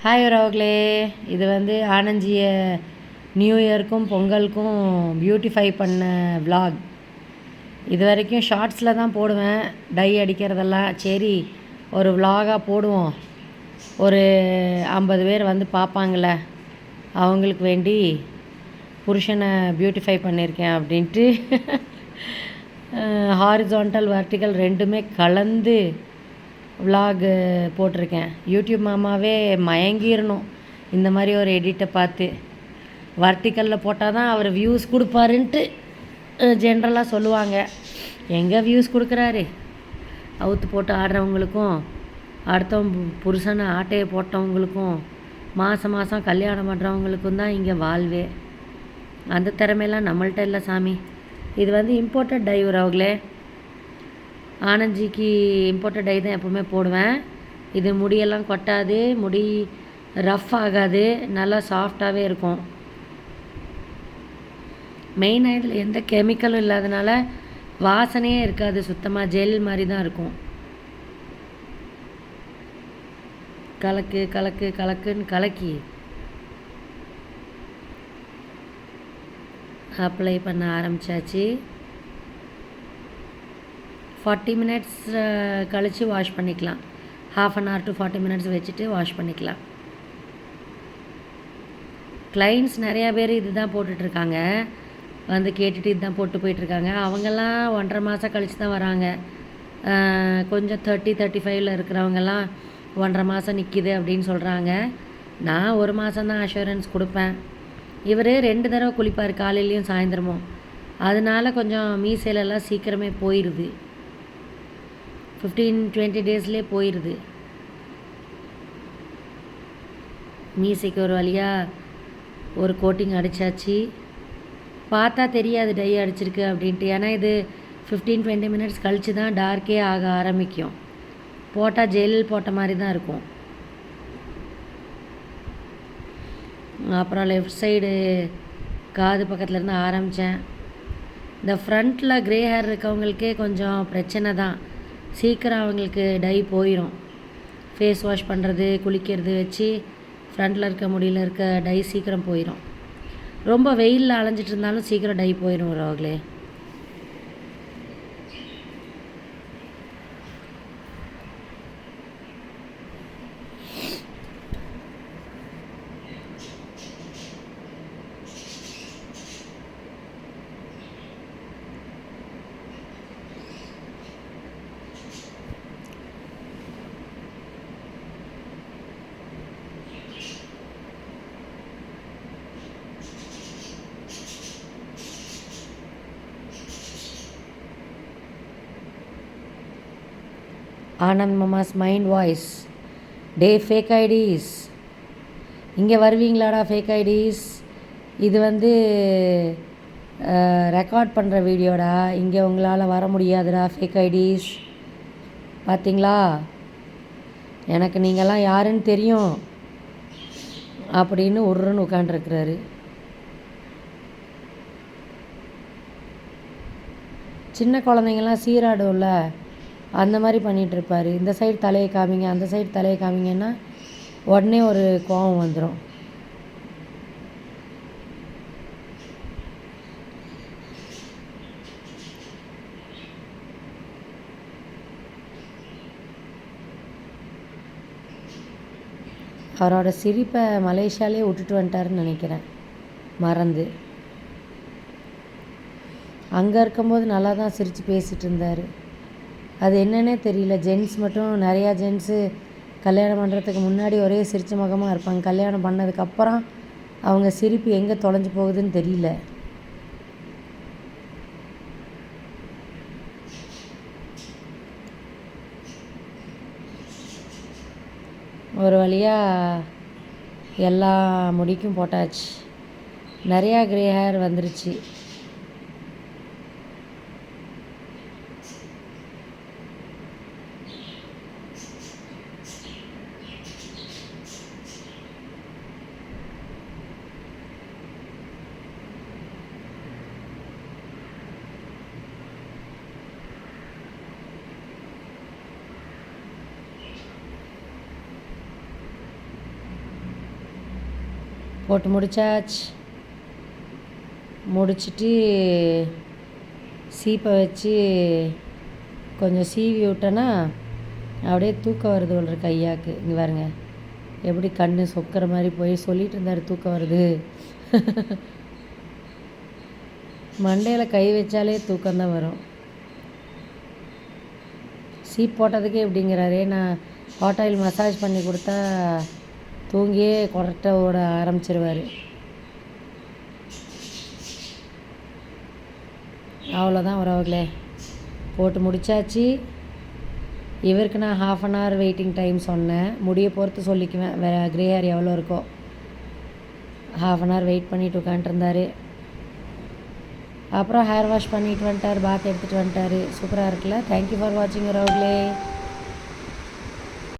Hi உறவுகளே, இது ஆனந்தியை new இயருக்கும் பொங்கலுக்கும் beautify பண்ண விலாக். இது வரைக்கும் ஷார்ட்ஸில் தான் போடுவேன் டை அடிக்கிறதெல்லாம். சரி, ஒரு விலாகாக போடுவோம், ஒரு 50 பேர் பார்ப்பாங்கள, அவங்களுக்கு வேண்டி புருஷனை பியூட்டிஃபை பண்ணியிருக்கேன் அப்படின்ட்டு ஹாரிசான்டல் வெர்டிக்கல் ரெண்டுமே கலந்து விலாகு போட்டிருக்கேன். யூடியூப் மாமாவே மயங்கிடணும் இந்த மாதிரி ஒரு எடிட்டை பார்த்து. வர்டிக்கலில் போட்டால் தான் அவர் வியூஸ் கொடுப்பாருன்ட்டு ஜென்ரலாக சொல்லுவாங்க. எங்கே வியூஸ் கொடுக்குறாரு? அவுத்து போட்டு ஆடுறவங்களுக்கும் அடுத்தவங்க புருஷனை ஆட்டையை போட்டவங்களுக்கும் மாதம் மாதம் கல்யாணம் பண்ணுறவங்களுக்கும் தான் இங்கே வாழ்வே. அந்த திறமையெல்லாம் நம்மள்ட்ட இல்லை சாமி. இது இம்போர்ட்டட் டை அவங்களே. ஆனந்திக்கு இம்போர்ட்டட் டை தான் எப்போவுமே போடுவேன். இது முடியெல்லாம் கொட்டாது, முடி ரஃப் ஆகாது, நல்லா சாஃப்டாகவே இருக்கும். மெயினாக இதில் எந்த கெமிக்கலும் இல்லாதனால வாசனையே இருக்காது, சுத்தமாக ஜெல் மாதிரி தான் இருக்கும். கலக்கு கலக்கு கலக்குன்னு கலக்கி அப்ளை பண்ண ஆரம்பித்தாச்சு. 40 மினிட்ஸ் கழித்து வாஷ் பண்ணிக்கலாம். ½ அன் ஹவர் டு 40 மினிட்ஸ் வச்சுட்டு வாஷ் பண்ணிக்கலாம். கிளைண்ட்ஸ் நிறையா பேர் இது தான் போட்டுட்ருக்காங்க, கேட்டுட்டு இது தான் போட்டு போயிட்டுருக்காங்க. அவங்கெல்லாம் 1.5 மாதம் கழித்து தான் வராங்க. கொஞ்சம் 30-35 இருக்கிறவங்கெல்லாம் 1.5 மாதம் நிற்கிது அப்படின்னு சொல்கிறாங்க. நான் 1 மாதம் தான் அஷூரன்ஸ் கொடுப்பேன். இவர் 2 தடவை குளிப்பார், காலையிலையும் சாயந்தரமும். அதனால கொஞ்சம் மீசையிலெல்லாம் சீக்கிரமே போயிடுது. 15-20 டேஸ்லேயே போயிடுது. மீசைக்கு ஒரு வழியாக ஒரு கோட்டிங் அடித்தாச்சு. பார்த்தா தெரியாது டை அடிச்சிருக்கு அப்படின்ட்டு. ஏன்னா இது 15-20 மினிட்ஸ் கழித்து தான் டார்க்கே ஆக ஆரம்பிக்கும். போட்டால் ஜெல் போட்ட மாதிரி தான் இருக்கும். அப்புறம் லெஃப்ட் சைடு காது பக்கத்துலேருந்து ஆரம்பித்தேன். இந்த ஃப்ரண்ட்டில் க்ரே ஹேர் இருக்கவங்களுக்கே கொஞ்சம் பிரச்சனை தான். சீக்கிரம் அவங்களுக்கு டை போயிடும். ஃபேஸ் வாஷ் பண்ணுறது, குளிக்கிறது வச்சு ஃப்ரண்ட்டில் இருக்க முடியல இருக்க டை சீக்கிரம் போயிடும். ரொம்ப வெயிலில் அலைஞ்சிட்டு இருந்தாலும் சீக்கிரம் டை போயிடும் அவங்களே. ஆனந்த் மாமாஸ் மைண்ட் வாய்ஸ். டே ஃபேக் ஐடிஸ், இங்கே வருவீங்களாடா ஃபேக் ஐடிஸ்? இது ரெக்கார்ட் பண்ணுற வீடியோடா, இங்கே உங்களால் வர முடியாதுடா ஃபேக் ஐடிஸ். பார்த்தீங்களா, எனக்கு நீங்கள்லாம் யாருன்னு தெரியும் அப்படின்னு உருன்னு உட்காண்ட்ருக்கிறாரு. சின்ன குழந்தைங்கள்லாம் சீராடும்ல, அந்த மாதிரி பண்ணிகிட்ருப்பார். இந்த சைடு தலையை காமிங்க, அந்த சைடு தலையை காமிங்கன்னா உடனே ஒரு கோவம் வந்துடும். அவரோட சிரிப்பை மலேசியாலே விட்டுட்டு வந்துட்டாருன்னு நினைக்கிறேன், மறந்து. அங்கே இருக்கும்போது நல்லா தான் சிரித்து பேசிகிட்டு இருந்தார். அது என்னன்னே தெரியல. ஜென்ட்ஸ் மட்டும், நிறையா ஜென்ட்ஸு கல்யாணம் பண்ணுறதுக்கு முன்னாடி ஒரே சிரிச்ச முகமாக இருப்பாங்க. கல்யாணம் பண்ணதுக்கப்புறம் அவங்க சிரிப்பு எங்கே தொலைஞ்சு போகுதுன்னு தெரியல. ஒரு வழியாக எல்லா முடிக்கும் போட்டாச்சு. நிறையா க்ரே ஹேர் வந்துருச்சு. போட்டு முடிச்சாச்சு. முடிச்சுட்டு சீப்பை வச்சு கொஞ்சம் சீவி விட்டேன்னா அப்படியே தூக்கம் வருது ஒரு கையாக்கு. இங்கே பாருங்க எப்படி கண் சொக்கிற மாதிரி போய் சொல்லிட்டு இருந்தார் தூக்கம் வருது. மண்டையில் கை வச்சாலே தூக்கம்தான் வரும். சீப் போட்டதுக்கே எப்படிங்கிறாரே, நான் ஹாட் ஆயில் மசாஜ் பண்ணி கொடுத்தா தூங்கியே கொரட்டை ஓட ஆரம்பிச்சிருவார். அவ்வளோதான் உறவுகளே, போட்டு முடித்தாச்சு. இவருக்கு நான் 1/2 hour வெயிட்டிங் டைம் சொன்னேன். முடியை பொறுத்து சொல்லிக்குவேன், க்ரே ஹேர் எவ்வளோ இருக்கோ. 1/2 hour வெயிட் பண்ணிவிட்டு உட்காண்ட்ருந்தார். அப்புறம் ஹேர் வாஷ் பண்ணிட்டு வந்துட்டார், பாத் எடுத்துகிட்டு வந்துட்டார். சூப்பராக இருக்குல்ல. தேங்க்யூ ஃபார் வாட்சிங் உறவுகளே.